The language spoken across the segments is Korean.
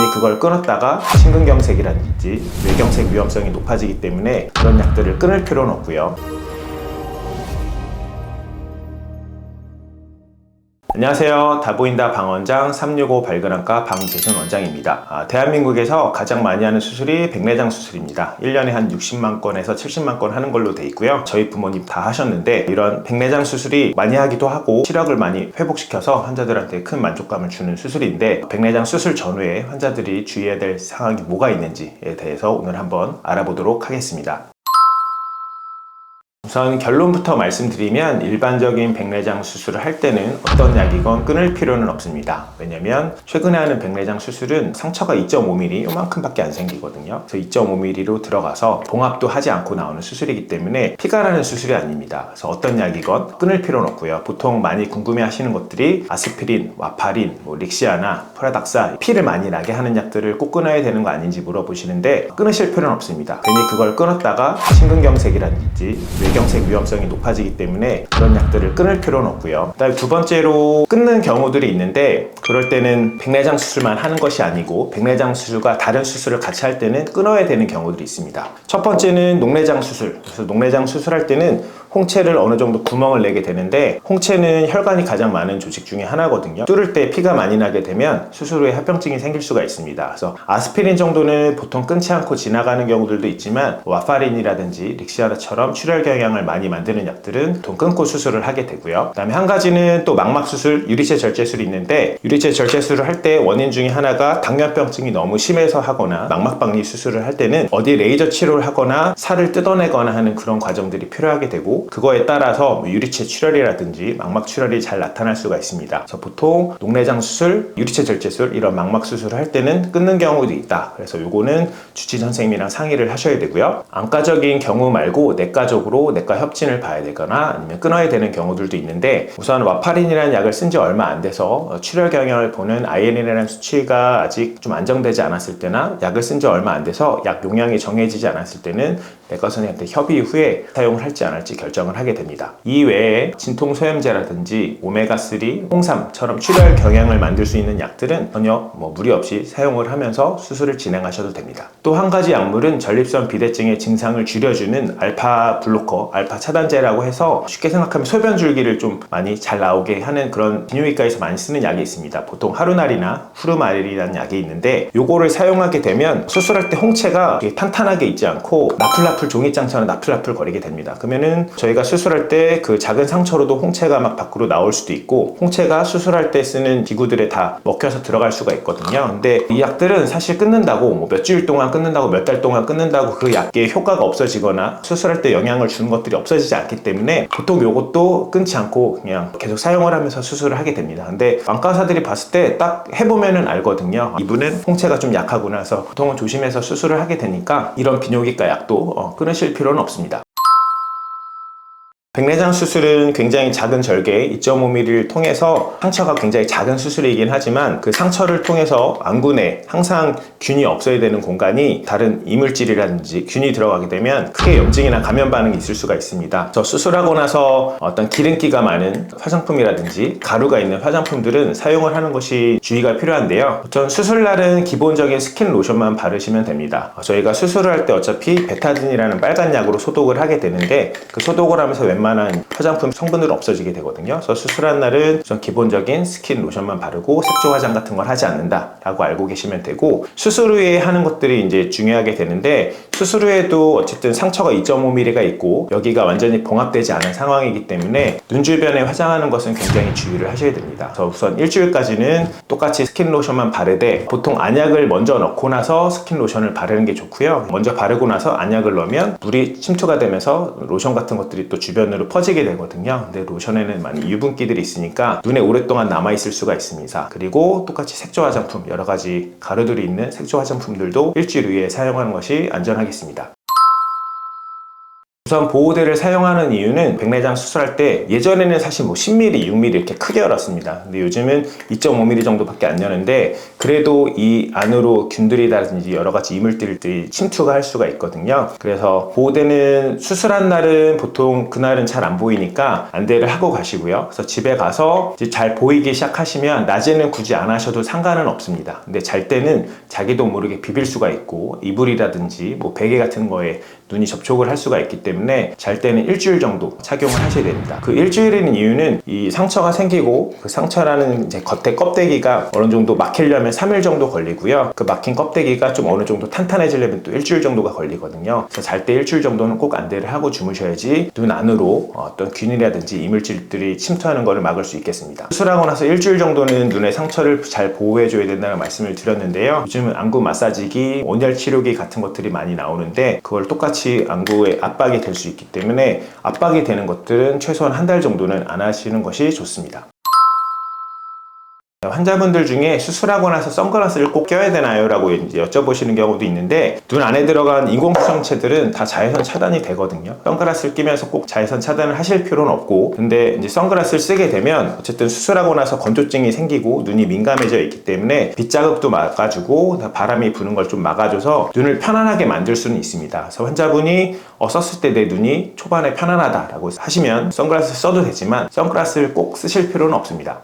괜히 그걸 끊었다가 심근경색이라든지 뇌경색 위험성이 높아지기 때문에 그런 약들을 끊을 필요는 없고요. 안녕하세요. 다보인다 방원장 365 발근학과 방재순 원장입니다. 대한민국에서 가장 많이 하는 수술이 백내장 수술입니다. 1년에 한 60만 건에서 70만 건 하는 걸로 돼 있고요. 저희 부모님 다 하셨는데 이런 백내장 수술이 많이 하기도 하고 시력을 많이 회복시켜서 환자들한테 큰 만족감을 주는 수술인데, 백내장 수술 전후에 환자들이 주의해야 될 상황이 뭐가 있는지에 대해서 오늘 한번 알아보도록 하겠습니다. 우선 결론부터 말씀드리면, 일반적인 백내장 수술을 할 때는 어떤 약이건 끊을 필요는 없습니다. 왜냐면 최근에 하는 백내장 수술은 상처가 2.5mm 요만큼밖에 안 생기거든요. 그래서 2.5mm로 들어가서 봉합도 하지 않고 나오는 수술이기 때문에 피가 나는 수술이 아닙니다. 그래서 어떤 약이건 끊을 필요는 없고요. 보통 많이 궁금해 하시는 것들이 아스피린, 와파린, 릭시아나, 프라닥사, 피를 많이 나게 하는 약들을 꼭 끊어야 되는 거 아닌지 물어보시는데, 끊으실 필요는 없습니다. 괜히 그걸 끊었다가 심근경색이라든지 뇌경색 위험성이 높아지기 때문에 그런 약들을 끊을 필요는 없고요. 그다음에 두 번째로 끊는 경우들이 있는데, 그럴 때는 백내장 수술만 하는 것이 아니고 백내장 수술과 다른 수술을 같이 할 때는 끊어야 되는 경우들이 있습니다. 첫 번째는 녹내장 수술. 그래서 녹내장 수술할 때는 홍채를 어느 정도 구멍을 내게 되는데, 홍채는 혈관이 가장 많은 조직 중에 하나거든요. 뚫을 때 피가 많이 나게 되면 수술 후에 합병증이 생길 수가 있습니다. 그래서 아스피린 정도는 보통 끊지 않고 지나가는 경우들도 있지만, 와파린이라든지 릭시아나처럼 출혈 경향을 많이 만드는 약들은 보통 끊고 수술을 하게 되고요. 그 다음에 한 가지는 또 망막 수술, 유리체 절제술이 있는데, 유리체 절제술을 할 때 원인 중에 하나가 당뇨병증이 너무 심해서 하거나 망막박리 수술을 할 때는 어디 레이저 치료를 하거나 살을 뜯어내거나 하는 그런 과정들이 필요하게 되고, 그거에 따라서 유리체 출혈이라든지 망막 출혈이 잘 나타날 수가 있습니다. 그래서 보통 녹내장 수술, 유리체 절제술, 이런 망막 수술을 할 때는 끊는 경우도 있다. 그래서 요거는 주治선생님이랑 상의를 하셔야 되고요. 안과적인 경우 말고 내과적으로 내과 협진을 봐야 되거나 아니면 끊어야 되는 경우들도 있는데, 우선 와파린이라는 약을 쓴 지 얼마 안 돼서 출혈 경향을 보는 IN이라는 수치가 아직 좀 안정되지 않았을 때나, 약을 쓴 지 얼마 안 돼서 약 용량이 정해지지 않았을 때는 내과 선생님한테 협의 후에 사용을 할지 안 할지 결정을 하게 됩니다. 이 외에 진통소염제라든지 오메가3, 홍삼처럼 출혈 경향을 만들 수 있는 약들은 전혀 무리 없이 사용을 하면서 수술을 진행하셔도 됩니다. 또 한 가지 약물은 전립선 비대증의 증상을 줄여주는 알파 블로커, 알파 차단제라고 해서 쉽게 생각하면 소변 줄기를 좀 많이 잘 나오게 하는 그런 비뇨기과에서 많이 쓰는 약이 있습니다. 보통 하루날이나 후르마릴이라는 약이 있는데, 요거를 사용하게 되면 수술할 때 홍채가 탄탄하게 있지 않고 나풀나풀 종이장처럼 나풀나풀 거리게 됩니다. 그러면은 저희가 수술할 때 그 작은 상처로도 홍채가 막 밖으로 나올 수도 있고, 홍채가 수술할 때 쓰는 기구들에 다 먹혀서 들어갈 수가 있거든요. 근데 이 약들은 사실 끊는다고 몇 주일 동안 끊는다고 몇 달 동안 끊는다고 그 약의 효과가 없어지거나 수술할 때 영향을 주는 것들이 없어지지 않기 때문에 보통 요것도 끊지 않고 그냥 계속 사용을 하면서 수술을 하게 됩니다. 근데 안과사들이 봤을 때 딱 해보면은 알거든요. 이분은 홍채가 좀 약하구나 해서 보통은 조심해서 수술을 하게 되니까 이런 비뇨기과 약도 끊으실 필요는 없습니다. 백내장 수술은 굉장히 작은 절개 2.5mm를 통해서, 상처가 굉장히 작은 수술이긴 하지만 그 상처를 통해서 안구 내 항상 균이 없어야 되는 공간이 다른 이물질이라든지 균이 들어가게 되면 크게 염증이나 감염 반응이 있을 수가 있습니다. 저 수술하고 나서 어떤 기름기가 많은 화장품이라든지 가루가 있는 화장품들은 사용을 하는 것이 주의가 필요한데요. 우선 수술날은 기본적인 스킨 로션만 바르시면 됩니다. 저희가 수술을 할 때 어차피 베타딘이라는 빨간 약으로 소독을 하게 되는데, 그 소독을 하면서 웬만한 화장품 성분은 없어지게 되거든요. 그래서 수술한 날은 우선 기본적인 스킨 로션만 바르고 색조 화장 같은 걸 하지 않는다 라고 알고 계시면 되고, 수술 후에 하는 것들이 이제 중요하게 되는데, 수술 후에도 어쨌든 상처가 2.5mm가 있고 여기가 완전히 봉합되지 않은 상황이기 때문에 눈 주변에 화장하는 것은 굉장히 주의를 하셔야 됩니다. 그래서 우선 일주일까지는 똑같이 스킨 로션만 바르되, 보통 안약을 먼저 넣고 나서 스킨 로션을 바르는 게 좋고요. 먼저 바르고 나서 안약을 넣으면 물이 침투가 되면서 로션 같은 것들이 또 주변으로 퍼지게 되거든요. 근데 로션에는 많이 유분기들이 있으니까 눈에 오랫동안 남아있을 수가 있습니다. 그리고 똑같이 색조 화장품, 여러 가지 가루들이 있는 색조 화장품들도 일주일 후에 사용하는 것이 안전하겠습니다. 우선 보호대를 사용하는 이유는 백내장 수술할 때 예전에는 사실 뭐 10mm, 6mm 이렇게 크게 열었습니다. 근데 요즘은 2.5mm 정도밖에 안 여는데 그래도 이 안으로 균들이라든지 여러 가지 이물질들이 침투가 할 수가 있거든요. 그래서 보호대는 수술한 날은 보통 그날은 잘 안 보이니까 안대를 하고 가시고요. 그래서 집에 가서 이제 잘 보이기 시작하시면 낮에는 굳이 안 하셔도 상관은 없습니다. 근데 잘 때는 자기도 모르게 비빌 수가 있고 이불이라든지 뭐 베개 같은 거에 눈이 접촉을 할 수가 있기 때문에 잘 때는 일주일 정도 착용을 하셔야 됩니다. 그 일주일인 이유는 이 상처가 생기고 그 상처라는 이제 겉에 껍데기가 어느 정도 막히려면 3일 정도 걸리고요. 그 막힌 껍데기가 좀 어느 정도 탄탄해지려면 또 일주일 정도가 걸리거든요. 그래서 잘 때 일주일 정도는 꼭 안대를 하고 주무셔야지 눈 안으로 어떤 균이라든지 이물질들이 침투하는 것을 막을 수 있겠습니다. 수술하고 나서 일주일 정도는 눈의 상처를 잘 보호해줘야 된다는 말씀을 드렸는데요. 요즘은 안구 마사지기, 온열 치료기 같은 것들이 많이 나오는데 그걸 똑같이 안구에 압박이 될 수 있기 때문에 압박이 되는 것들은 최소한 한 달 정도는 안 하시는 것이 좋습니다. 환자분들 중에 수술하고 나서 선글라스를 꼭 껴야 되나요? 라고 이제 여쭤보시는 경우도 있는데 눈 안에 들어간 인공수정체들은 다 자외선 차단이 되거든요. 선글라스를 끼면서 꼭 자외선 차단을 하실 필요는 없고 근데 이제 선글라스를 쓰게 되면 어쨌든 수술하고 나서 건조증이 생기고 눈이 민감해져 있기 때문에 빛자극도 막아주고 바람이 부는 걸 좀 막아줘서 눈을 편안하게 만들 수는 있습니다. 그래서 환자분이 썼을 때 내 눈이 초반에 편안하다라고 하시면 선글라스 써도 되지만 선글라스를 꼭 쓰실 필요는 없습니다.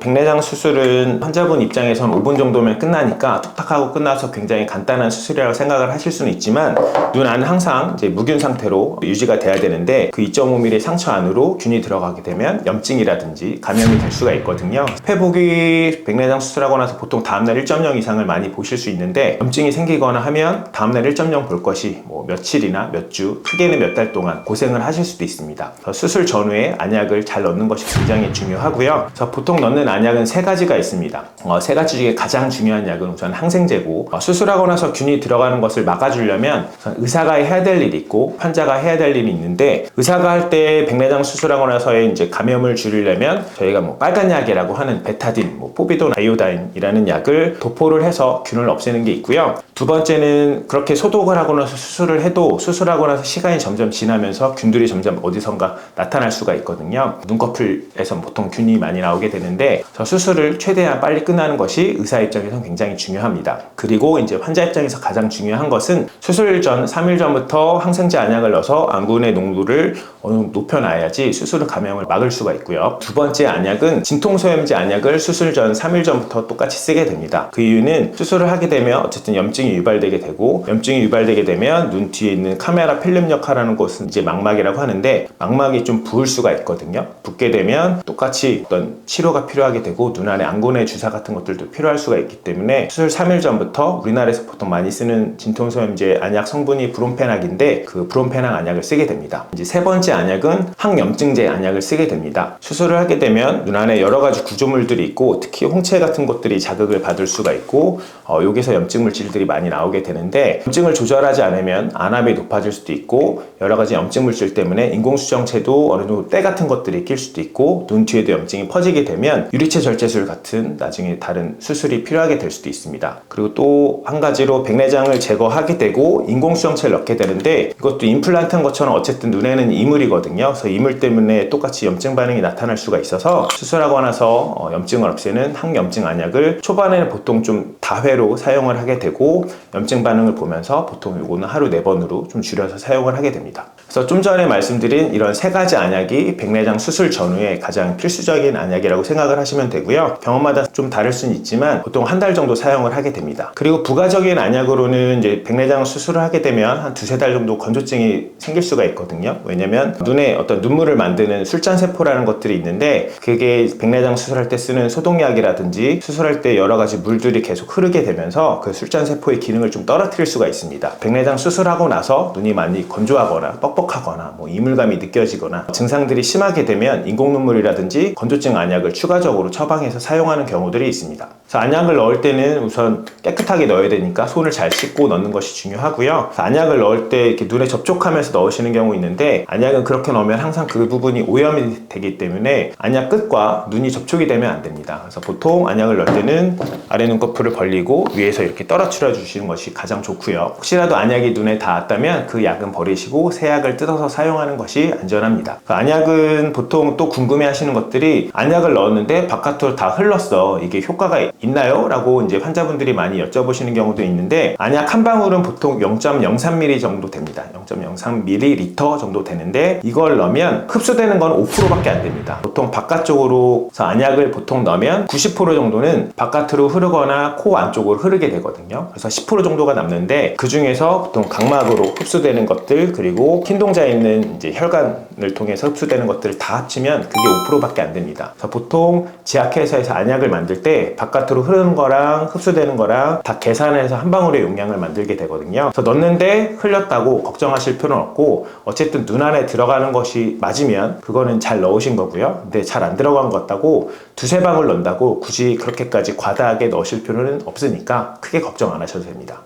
백내장 수술은 환자분 입장에선 5분 정도면 끝나니까 툭탁하고 끝나서 굉장히 간단한 수술이라고 생각을 하실 수는 있지만 눈 안은 항상 이제 무균 상태로 유지가 돼야 되는데 그 2.5mm 상처 안으로 균이 들어가게 되면 염증이라든지 감염이 될 수가 있거든요. 회복이 백내장 수술하고 나서 보통 다음날 1.0 이상을 많이 보실 수 있는데 염증이 생기거나 하면 다음날 1.0 볼 것이 뭐 며칠이나 몇 주, 크게는 몇 달 동안 고생을 하실 수도 있습니다. 수술 전후에 안약을 잘 넣는 것이 굉장히 중요하고요. 그래서 보통 넣는 안약은 세 가지가 있습니다. 세 가지 중에 가장 중요한 약은 우선 항생제고 수술하고 나서 균이 들어가는 것을 막아주려면 의사가 해야 될 일이 있고 환자가 해야 될 일이 있는데 의사가 할 때 백내장 수술하고 나서의 이제 감염을 줄이려면 저희가 뭐 빨간 약이라고 하는 베타딘, 포비돈 아이오다인이라는 약을 도포를 해서 균을 없애는 게 있고요. 두 번째는 그렇게 소독을 하고 나서 수술을 해도 수술하고 나서 시간이 점점 지나면서 균들이 점점 어디선가 나타날 수가 있거든요. 눈꺼풀에서 보통 균이 많이 나오게 되는데 수술을 최대한 빨리 끝나는 것이 의사 입장에서는 굉장히 중요합니다. 그리고 이제 환자 입장에서 가장 중요한 것은 수술 전 3일 전부터 항생제 안약을 넣어서 안구의 농도를 어느 정도 높여놔야지 수술 감염을 막을 수가 있고요. 두 번째 안약은 진통소염제 안약을 수술 전 3일 전부터 똑같이 쓰게 됩니다. 그 이유는 수술을 하게 되면 어쨌든 염증이 유발되게 되고 염증이 유발되게 되면 눈 뒤에 있는 카메라 필름 역할하는 곳은 이제 망막이라고 하는데 망막이 좀 부을 수가 있거든요. 붓게 되면 똑같이 어떤 치료가 필요하게 되고 눈 안에 안구내 주사 같은 것들도 필요할 수가 있기 때문에 수술 3일 전부터 우리나라에서 보통 많이 쓰는 진통소염제 안약 성분이 브롬페낙인데 그 브롬페낙 안약을 쓰게 됩니다. 이제 세 번째 안약은 항염증제 안약을 쓰게 됩니다. 수술을 하게 되면 눈 안에 여러 가지 구조물들이 있고 특히 홍채 같은 것들이 자극을 받을 수가 있고 여기서 염증 물질들이 많이 나오게 되는데 염증을 조절하지 않으면 안압이 높아질 수도 있고 여러 가지 염증 물질 때문에 인공수정체도 어느 정도 때 같은 것들이 낄 수도 있고 눈 뒤에도 염증이 퍼지게 되면 유리체 절제술 같은 나중에 다른 수술이 필요하게 될 수도 있습니다. 그리고 또 한 가지로 백내장을 제거하게 되고 인공수정체를 넣게 되는데 이것도 임플란트인 것처럼 어쨌든 눈에는 이물이거든요. 그래서 이물 때문에 똑같이 염증 반응이 나타날 수가 있어서 수술하고 나서 염증을 없애는 항염증 안약을 초반에는 보통 좀 다회로 사용을 하게 되고 염증 반응을 보면서 보통 이거는 하루 4번으로 좀 줄여서 사용을 하게 됩니다. 그래서 좀 전에 말씀드린 이런 세 가지 안약이 백내장 수술 전후에 가장 필수적인 안약이라고 생각을 하시면 되고요. 병원마다 좀 다를 수는 있지만 보통 한 달 정도 사용을 하게 됩니다. 그리고 부가적인 안약으로는 이제 백내장 수술을 하게 되면 한 2-3달 정도 건조증이 생길 수가 있거든요. 왜냐면 눈에 어떤 눈물을 만드는 술잔세포라는 것들이 있는데 그게 백내장 수술할 때 쓰는 소독약이라든지 수술할 때 여러 가지 물들이 계속 흐르게 되면서 그 술잔세포의 기능을 좀 떨어뜨릴 수가 있습니다. 백내장 수술하고 나서 눈이 많이 건조하거나 뻑뻑하거나 이물감이 느껴지거나 증상들이 심하게 되면 인공눈물이라든지 건조증 안약을 추가적으로 처방해서 사용하는 경우들이 있습니다. 그래서 안약을 넣을 때는 우선 깨끗하게 넣어야 되니까 손을 잘 씻고 넣는 것이 중요하고요. 안약을 넣을 때 이렇게 눈에 접촉하면서 넣으시는 경우 있는데, 안약은 그렇게 넣으면 항상 그 부분이 오염이 되기 때문에 안약 끝과 눈이 접촉이 되면 안 됩니다. 그래서 보통 안약을 넣을 때는 아래 눈꺼풀을 벌리고 위에서 이렇게 떨어뜨려 주시는 것이 가장 좋고요. 혹시라도 안약이 눈에 닿았다면 그 약은 버리시고 새 약을 뜯어서 사용하는 것이 안전합니다. 안약은 보통 또 궁금해 하시는 것들이, 안약을 넣었는데 바깥으로 다 흘렀어, 이게 효과가 있나요? 라고 이제 환자분들이 많이 여쭤보시는 경우도 있는데, 안약 한 방울은 보통 0.03ml 정도 됩니다. 0.03ml 정도 되는데, 이걸 넣으면 흡수되는 건 5%밖에 안 됩니다. 보통 바깥쪽으로 안약을 보통 넣으면 90% 정도는 바깥으로 흐르거나 코 안쪽으로 흐르게 되거든요. 그래서 10% 정도가 남는데, 그 중에서 보통 각막으로 흡수되는 것들, 그리고 흰동자에 있는 이제 혈관을 통해서 흡수되는 것들을 다 합치면 그게 5%밖에 안 됩니다. 그래서 보통 제약회사에서 안약을 만들 때 바깥으로 흐르는 거랑 흡수되는 거랑 다 계산해서 한 방울의 용량을 만들게 되거든요. 그래서 넣는데 흘렸다고 걱정하실 필요는 없고, 어쨌든 눈 안에 들어가는 것이 맞으면 그거는 잘 넣으신 거고요. 근데 잘 안 들어간 것 같다고 두세 방울 넣는다고 굳이 그렇게까지 과다하게 넣으실 필요는 없으니까 크게 걱정 안 하셔도 됩니다.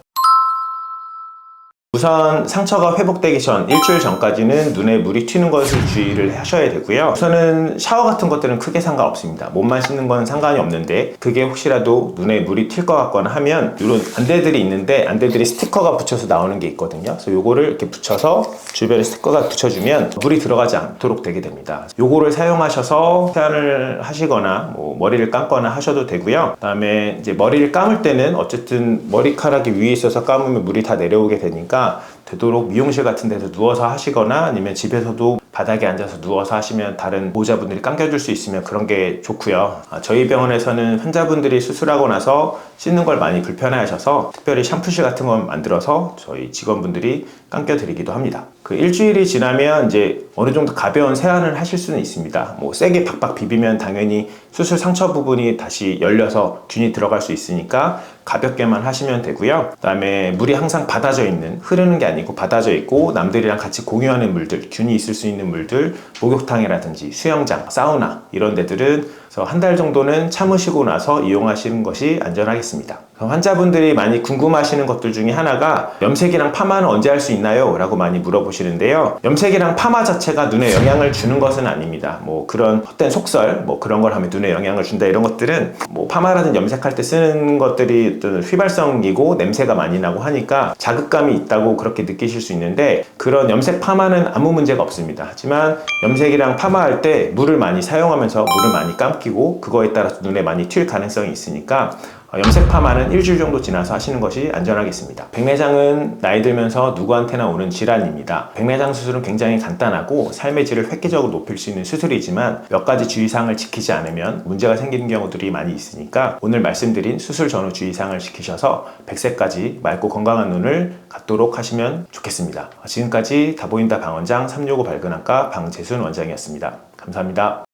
우선 상처가 회복되기 전 일주일 전까지는 눈에 물이 튀는 것을 주의를 하셔야 되고요. 우선은 샤워 같은 것들은 크게 상관없습니다. 몸만 씻는 건 상관이 없는데, 그게 혹시라도 눈에 물이 튈 것 같거나 하면 이런 안대들이 있는데, 안대들이 스티커가 붙여서 나오는 게 있거든요. 그래서 요거를 이렇게 붙여서 주변에 스티커가 붙여주면 물이 들어가지 않도록 되게 됩니다. 요거를 사용하셔서 세안을 하시거나 머리를 감거나 하셔도 되고요. 그 다음에 이제 머리를 감을 때는 어쨌든 머리카락이 위에 있어서 감으면 물이 다 내려오게 되니까 되도록 미용실 같은 데서 누워서 하시거나, 아니면 집에서도 바닥에 앉아서 누워서 하시면 다른 보호자분들이 감겨줄 수 있으면 그런 게 좋고요. 저희 병원에서는 환자분들이 수술하고 나서 씻는 걸 많이 불편해하셔서 특별히 샴푸실 같은 걸 만들어서 저희 직원분들이 감겨드리기도 합니다. 그 일주일이 지나면 이제 어느 정도 가벼운 세안을 하실 수는 있습니다. 세게 팍팍 비비면 당연히 수술 상처 부분이 다시 열려서 균이 들어갈 수 있으니까 가볍게만 하시면 되고요. 그 다음에 물이 항상 받아져 있는, 흐르는 게 아니고 받아져 있고 남들이랑 같이 공유하는 물들, 균이 있을 수 있는 물들, 목욕탕이라든지 수영장, 사우나 이런 데들은 한 달 정도는 참으시고 나서 이용하시는 것이 안전하겠습니다. 환자분들이 많이 궁금하시는 것들 중에 하나가, 염색이랑 파마는 언제 할 수 있나요? 라고 많이 물어보시는데요. 염색이랑 파마 자체가 눈에 영향을 주는 것은 아닙니다. 그런 헛된 속설, 그런 걸 하면 눈에 영향을 준다, 이런 것들은 파마라든지 염색할 때 쓰는 것들이 어떤 휘발성이고 냄새가 많이 나고 하니까 자극감이 있다고 그렇게 느끼실 수 있는데, 그런 염색 파마는 아무 문제가 없습니다. 하지만 염색이랑 파마할 때 물을 많이 사용하면서 물을 많이 감기고 그거에 따라서 눈에 많이 튈 가능성이 있으니까 염색 파마는 일주일 정도 지나서 하시는 것이 안전하겠습니다. 백내장은 나이 들면서 누구한테나 오는 질환입니다. 백내장 수술은 굉장히 간단하고 삶의 질을 획기적으로 높일 수 있는 수술이지만, 몇 가지 주의사항을 지키지 않으면 문제가 생기는 경우들이 많이 있으니까 오늘 말씀드린 수술 전후 주의사항을 지키셔서 100세까지 맑고 건강한 눈을 갖도록 하시면 좋겠습니다. 지금까지 다보인다 방원장 365 발근학과 방재순 원장이었습니다. 감사합니다.